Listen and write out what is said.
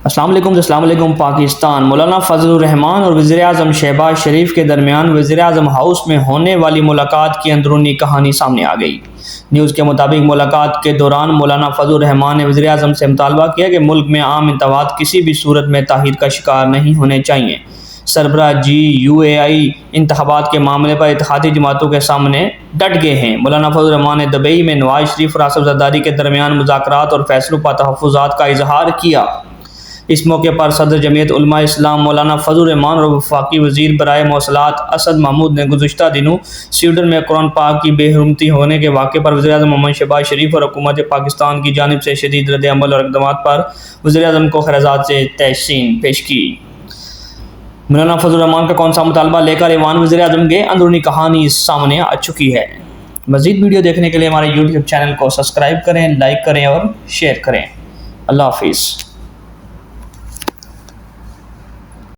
السلام علیکم پاکستان۔ مولانا فضل الرحمان اور وزیر اعظم شہباز شریف کے درمیان وزیر اعظم ہاؤس میں ہونے والی ملاقات کی اندرونی کہانی سامنے آ گئی۔ نیوز کے مطابق ملاقات کے دوران مولانا فضل الرحمان نے وزیر اعظم سے مطالبہ کیا کہ ملک میں عام انتخابات کسی بھی صورت میں تاخیر کا شکار نہیں ہونے چاہیے۔ سربراہ UAI انتخابات کے معاملے پر اتحادی جماعتوں کے سامنے ڈٹ گئے ہیں۔ مولانا فضل الرحمان نے دبئی میں نواز شریف اور آصف زرداری کے درمیان مذاکرات اور فیصلوں پر تحفظات کا اظہار کیا۔ اس موقع پر صدر جمعیت علماء اسلام مولانا فضل الرحمان اور وفاقی وزیر برائے مواصلات اسد محمود نے گزشتہ دنوں سویڈن میں قرآن پاک کی بے حرمتی ہونے کے واقعے پر وزیر اعظم محمد شہباز شریف اور حکومت پاکستان کی جانب سے شدید رد عمل اور اقدامات پر وزیر اعظم کو خراجات تحسین پیش کی۔ مولانا فضل الرحمان کا کون سا مطالبہ لے کر ایوان وزیر اعظم گئے، اندرونی کہانی سامنے آ چکی ہے۔ مزید ویڈیو دیکھنے کے لیے ہمارے YouTube چینل کو سبسکرائب کریں، لائک کریں اور شیئر کریں۔ اللہ حافظ۔